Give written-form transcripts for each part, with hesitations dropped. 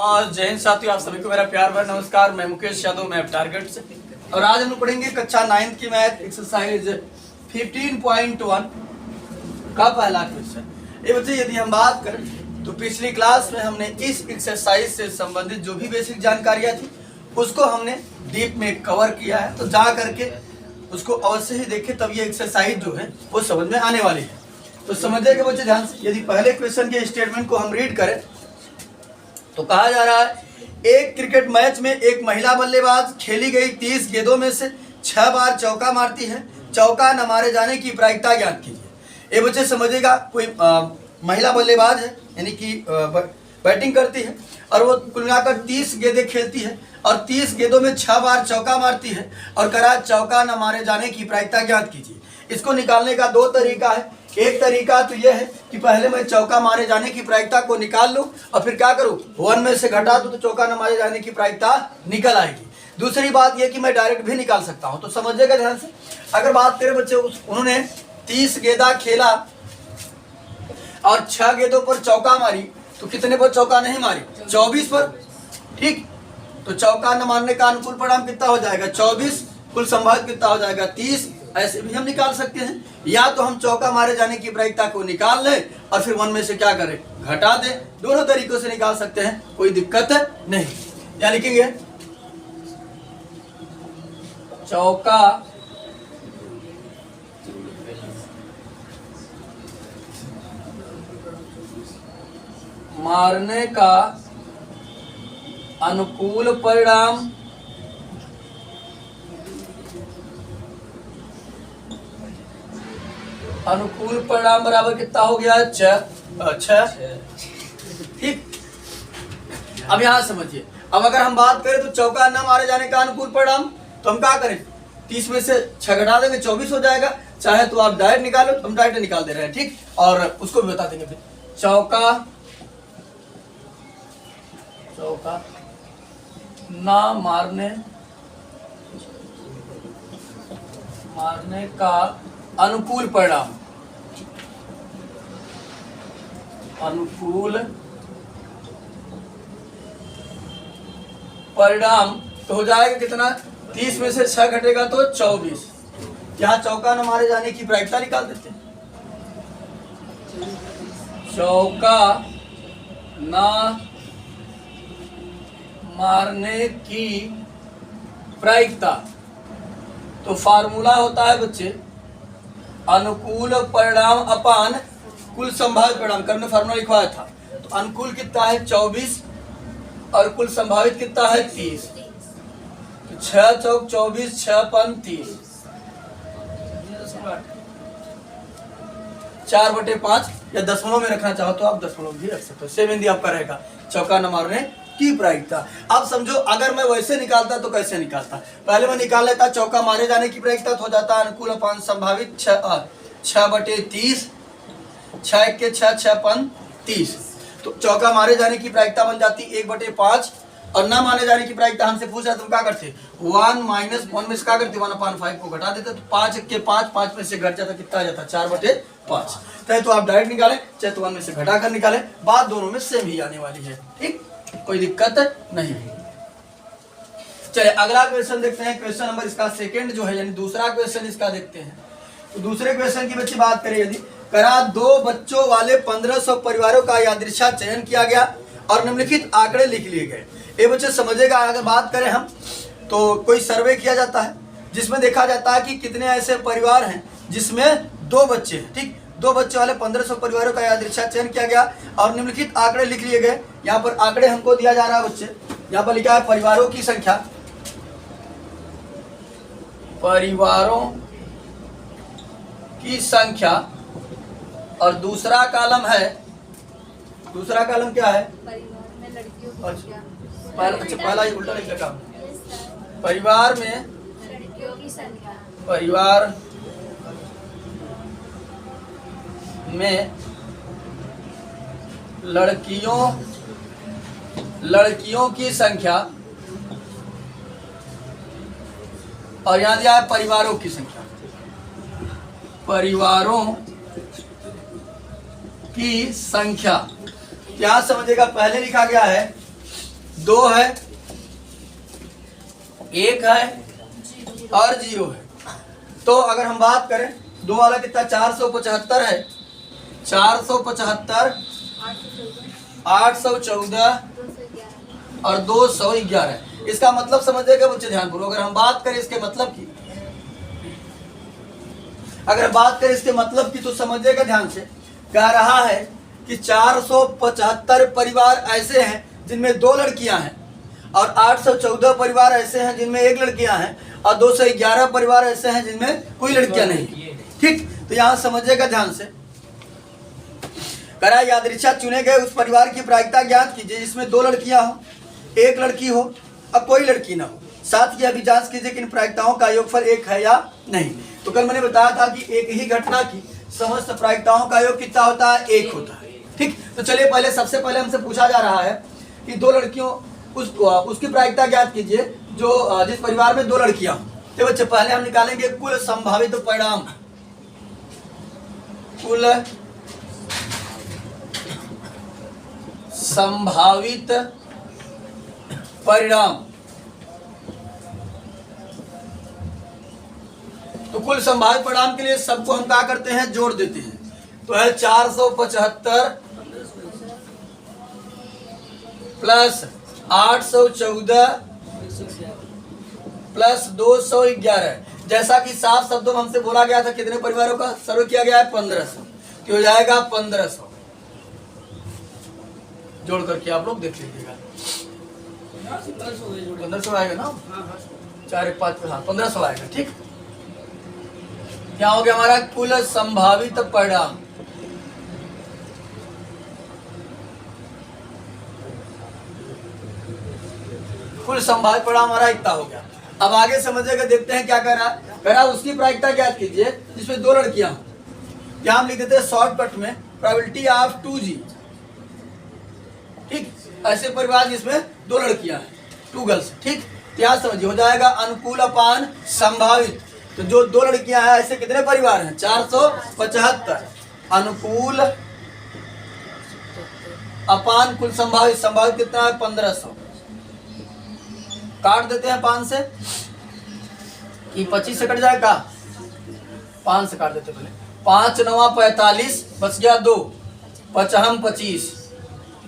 और जय हिंद साथियों, आप सभी को मेरा प्यार भरा नमस्कार। मैं मुकेश यादव, मैं टारगेट से, और आज हम लोग पढ़ेंगे कक्षा 9 की मैथ एक्सरसाइज 15.1 का पहला क्वेश्चन। ये बच्चे यदि हम बात करें तो पिछली क्लास में हमने इस एक्सरसाइज से संबंधित जो भी बेसिक जानकारियां थी उसको हमने डीप में कवर किया है, तो जा करके उसको अवश्य ही देखें, तब ये एक्सरसाइज जो है वो समझ में आने वाली है। तो समझिएगा बच्चे ध्यान से। यदि पहले क्वेश्चन के स्टेटमेंट को हम रीड करें तो कहा जा रहा है, एक क्रिकेट मैच में एक महिला बल्लेबाज खेली गई 30 गेंदों में से 6 बार चौका मारती है। चौका न मारे जाने की प्रायिकता ज्ञात कीजिए। ये बच्चे समझिएगा, कोई महिला बल्लेबाज है, यानी कि बैटिंग करती है और वो कुल मिलाकर 30 गेंदें खेलती है और 30 गेंदों में 6 बार चौका मारती है और करा चौका न मारे जाने की प्रायिकता ज्ञात कीजिए। इसको निकालने का दो तरीका है। एक तरीका तो यह है कि पहले मैं चौका मारे जाने की प्रायिकता को निकाल लूं और फिर क्या करूं, 1 में से घटा दूं तो चौका न मारे जाने की प्रायिकता निकल आएगी। दूसरी बात यह कि मैं डायरेक्ट भी निकाल सकता हूं। तो समझिएगा ध्यान से। अगर बात करें बच्चे, उन्होंने 30 गेंदा खेला और 6 गेंदों पर चौका मारी, तो कितने पर चौका नहीं मारी? 24 पर। ठीक, तो चौका न मारने का अनुकूल परिणाम कितना हो जाएगा? 24। कुल संभावित कितना हो जाएगा? 30। ऐसे भी हम निकाल सकते हैं, या तो हम चौका मारे जाने की प्रायिकता को निकाल लें और फिर 1 में से क्या करें, घटा दें। दोनों तरीकों से निकाल सकते हैं, कोई दिक्कत नहीं। क्या लिखेंगे? चौका मारने का अनुकूल परिणाम बराबर कितना हो गया? 6। ठीक, अब यहां समझिए। अब अगर हम बात करें तो चौका न मारे जाने का अनुकूल परिणाम, तो हम क्या करें, 30 में से 6 घटा देंगे, 24 हो जाएगा। चाहे तो आप डायरेक्ट निकालो, तो हम डायरेक्ट निकाल दे रहे हैं। ठीक, और उसको भी बता देंगे फिर। चौका ना मारने का अनुकूल परिणाम तो हो जाएगा कितना? 30 में से 6 घटेगा तो 24। यहाँ चौका न मारे जाने की प्रायिकता निकाल देते हैं। चौका न मारने की प्रायिकता, तो फार्मूला होता है बच्चे अनुकूल परिणाम अपान कुल संभावित परिणाम। कल में फार्मूला लिखवाया था। तो अनुकूल कितना है? 24 और कुल संभावित कितना है? 30। तो 6 चौक 24, 6 पन 30, 4/5, या दशमलव में रखना चाहो तो आप दशमलव भी रख सकते हो। सेम हिंदी आपका रहेगा, चौका न मारने की प्रायिकता। अब समझो, अगर मैं वैसे निकालता तो कैसे निकालता? पहले मैं निकाल लेता चौका मारे जाने की प्रायिकता, तो हो जाता अनुकूल अपान संभावित 6/30, 6 के 6, 6 पन 30। तो चौका मारे जाने की प्रायिकता बन जाती 1/5, और ना माने जाने की प्रायिकता हमसे पूछा तो क्या करते, 1 माइनस 1 में से क्या करते, 1/5 को घटा देते, तो 5 के 5, 5 में से घट जाता, कितना आ जाता? 4/5। चाहे तो आप डायरेक्ट निकालें, चाहे तो 1 में से घटा कर निकालें, बात दोनों में सेम ही आने वाली है। ठीक, कोई दिक्कत नहीं है। चलिए अगला क्वेश्चन देखते हैं। क्वेश्चन नंबर इसका सेकंड जो है, यानी दूसरा क्वेश्चन इसका देखते हैं। तो दूसरे क्वेश्चन की बच्चे बात करें, यदि करा 2 बच्चों वाले 1500 परिवारों का यादृच्छा चयन किया गया और निम्नलिखित आंकड़े लिख लिए गए। ये बच्चे समझेगा, अगर बात करें हम तो कोई सर्वे किया जाता है जिसमें देखा जाता है कि कितने ऐसे परिवार हैं जिसमें 2 बच्चे हैं। ठीक, 2 बच्चे वाले 1500 परिवारों का यादृच्छा चयन किया गया और निम्नलिखित आंकड़े लिख लिए गए। यहाँ पर आंकड़े हमको दिया जा रहा है बच्चे, यहाँ पर लिखा है परिवारों की संख्या, और दूसरा कॉलम है, दूसरा कॉलम क्या है? परिवार में लड़कियों की संख्या। अच्छा, पहला ही उल्टा लिखा, परिवार में लड़कियों की संख्या, परिवार में लड़कियों की संख्या, और यहाँ दिया है परिवारों की संख्या। परिवारों की संख्या क्या समझेगा, पहले लिखा गया है 2 है, 1 है और 0 है। तो अगर हम बात करें 2 वाला कितना 475 है, 475, 814 और 211। इसका मतलब समझिएगा बच्चे ध्यानपूर्वक। अगर हम बात करें इसके मतलब की, अगर बात करें इसके मतलब की तो समझिएगा ध्यान से। कह रहा है कि 475 परिवार ऐसे हैं जिनमें 2 लड़कियां हैं और 814 परिवार ऐसे हैं जिनमें 1 लड़कियां हैं और 211 परिवार ऐसे हैं जिनमें कोई लड़कियां नहीं। ठीक, तो यहां समझिएगा ध्यान से। करा यादृच्छा चुने गए उस परिवार की प्रायिकता ज्ञात कीजिए जिसमें 2 लड़कियां हो, 1 लड़की हो और कोई लड़की ना हो। साथ ही अभी जांच कीजिए कि इन प्रायिकताओं का योगफल 1 है या नहीं। तो कल मैंने बताया था कि एक ही घटना की समस्त प्रायिकताओं का योग कितना होता है, 1 होता है। ठीक, तो चलिए पहले सबसे पहले हमसे पूछा जा रहा है कि 2 लड़कियों उसकी प्रायिकता ज्ञात कीजिए जो जिस परिवार में 2 लड़कियां हो। तो बच्चे पहले हम निकालेंगे कुल संभावित परिणाम, कुल संभावित परिणाम। तो कुल संभावित परिणाम के लिए सबको हम क्या करते हैं, जोड़ देते हैं। तो है 475 प्लस 814 प्लस 211। जैसा कि साफ शब्दों में हमसे बोला गया था कितने परिवारों का सर्वे किया गया है, 1500। तो हो जाएगा 1500। जोड़ करके आप लोग देख लीजिएगा, 1500 आएगा ना, 4 1 5 हाँ 1500 आएगा। ठीक, क्या हो गया हमारा कुल संभावित परिणाम। कुल संभावित परिणाम हमारा इतना हो गया। अब आगे समझिएगा, देखते हैं क्या कह रहा है। कह रहा उसकी प्रायिकता ज्ञात कीजिए जिसमें 2 लड़कियां हों। क्या हम लिख देते हैं शॉर्टकट में प्रोबेबिलिटी ऑफ 2G। ठीक, ऐसे परिवार जिसमें 2 लड़कियां हैं, 2 गर्ल्स। ठीक, क्या समझिए, हो जाएगा अनुकूल अपान संभावित। तो जो 2 लड़कियां हैं ऐसे कितने परिवार हैं, 475 अनुकूल अपान कुल संभावित। संभावित कितना है, 1500। काट देते हैं 5 से कि 25 से कट जाएगा, 5 से काट देते पहले। 5 9 45 बच गया 2, 5 25,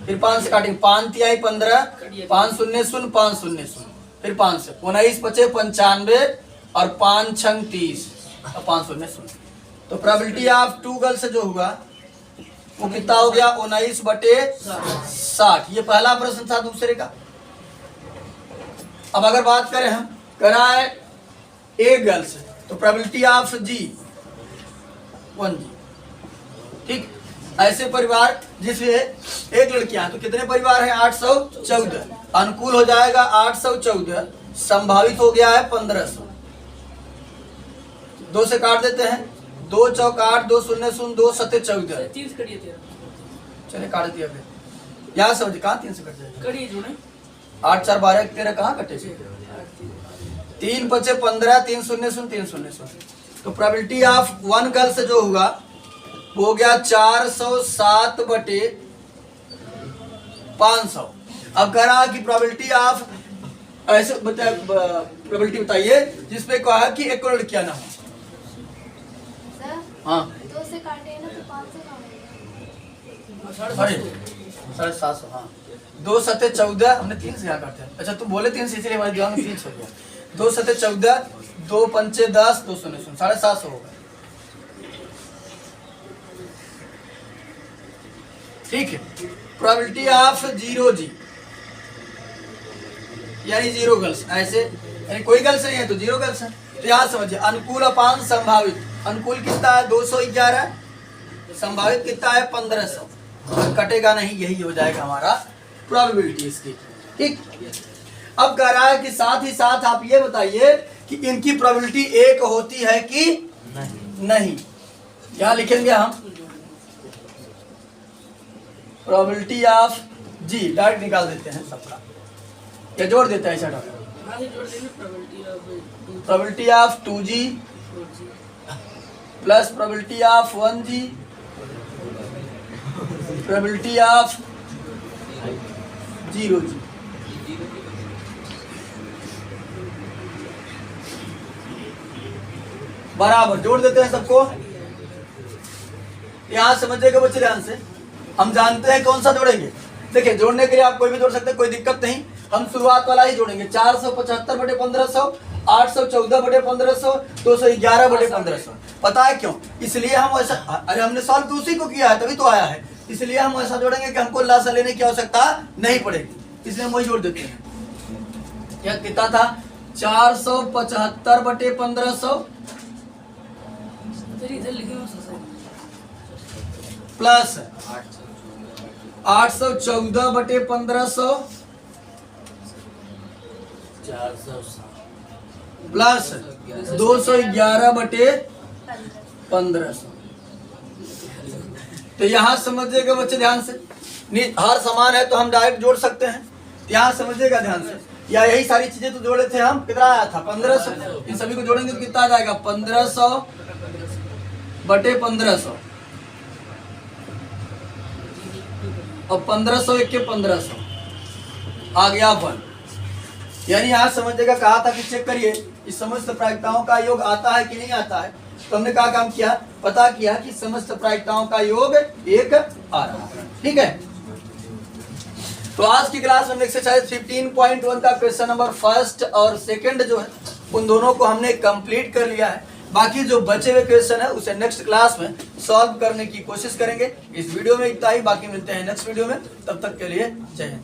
फिर 5 से काटेंगे, 5 3 15, 5 0 0 5 0 0, फिर 5 से 19 5 95 और 5 6 30 और 5 0 0। तो प्रोबेबिलिटी ऑफ 2 गर्ल्स जो हुआ वो कितना हो गया, 19/60। ये पहला प्रश्न था दूसरे का। अब अगर बात करें हम, करा है 1 गर्ल्स, तो प्रोबेबिलिटी ऑफ G 1G। ठीक, ऐसे परिवार जिसमें 1 लड़कियां, तो कितने परिवार हैं, 814। अनुकूल हो जाएगा 814, संभावित हो गया है 1500। 2 से काट देते हैं, 2 चौक 8, 2 0 0, 2 7 14। चलिए काट दिया गया, यहाँ समझ कहाँ 3 से कट जाएगा, 8 4 12 13 कहाँ कटे, 3 5 15, 3 0 0 3 0 0। तो प्रोबेबिलिटी ऑफ 1 गर्ल्स जो हुआ वो हो गया 407/500। अब कह रहा कि प्रोबेबिलिटी ऑफ ऐसे प्रोबेबिलिटी बताइए जिसपे कहा कि 1 लड़कियां ना हो। हाँ 2 से काटे ना तो 5 से काटेंगे। 750। हाँ 2 7 14, हमने 3 से क्या काटे, अच्छा तुम बोले 3 से इसलिए हमारे दिमाग में 3 हो गया। 2 7 14, 2 5 10, 2 0 0, 750 होगा। ठीक है, प्रोबेबिलिटी ऑफ 0G यानी 0 गर्ल्स, ऐसे यानी कोई गर्ल्स नहीं है तो 0 गर्ल्स है। तो यहाँ समझिए अनुकूल अपान संभावित। अनुकूल कितना है 211, संभावित कितना है 1500, कटेगा नहीं, यही हो जाएगा हमारा प्रोबेबिलिटी इसकी। ठीक, अब कह रहा है कि साथ ही साथ आप ये बताइए कि इनकी प्रोबेबिलिटी 1 होती है कि नहीं। यहाँ लिखेंगे हम प्रोबेबिलिटी ऑफ G, डायरेक्ट निकाल देते हैं सबका, या जोड़ देते हैं ऐसा doctor. Probability of 2G plus probability of 1G probability of 0G। बराबर जोड़ देते हैं सबको। यहाँ समझिएगा बच्चे ध्यान से, हम जानते हैं कौन सा जोड़ेंगे। देखिए जोड़ने के लिए आप कोई भी जोड़ सकते हैं, कोई दिक्कत नहीं। हम शुरुआत वाला ही जोड़ेंगे। 475 बटे 1500, 814 बटे 1500, 211 बटे 1500। पता है क्यों? इसलिए हम ऐसा, अरे हमने सॉल्व तो उसी को किया है तभी तो आया है। इसलिए हम ऐसा जोड़ेंगे कि हमको लासा लेने की आवश्यकता नहीं पड़ेगी, इसलिए हम वही जोड़ देते हैं। यह कितना था? 475 बटे 1500 प्लस 814 बटे 1500 प्लस 211 बटे 1500। तो यहाँ समझिएगा बच्चे ध्यान से, हर समान है तो हम डायरेक्ट जोड़ सकते हैं। यहाँ समझिएगा ध्यान से, या यही सारी चीजें तो जोड़े थे हम। कितना आया था? 1500। इन सभी को जोड़ेंगे तो कितना आ जाएगा? 1500 बटे 1500 और 1500 एक के 1500 आ गया 1। यानी यहाँ समझिएगा, कहा था कि चेक करिए इस समस्त प्रायिकताओं का योग आता है कि नहीं आता है। तो हमने क्या काम किया? पता किया कि समस्त प्रायिकताओं का योग 1 आ रहा है। ठीक है, तो आज की क्लास में एक्सरसाइज 15.1 का क्वेश्चन नंबर फर्स्ट और सेकंड जो है उन दोनों को हमने कंप्लीट कर लिया है। बाकी जो बचे हुए क्वेश्चन है उसे नेक्स्ट क्लास में सॉल्व करने की कोशिश करेंगे। इस वीडियो में इतना ही, बाकी मिलते हैं नेक्स्ट वीडियो में। तब तक के लिए जय हिंद।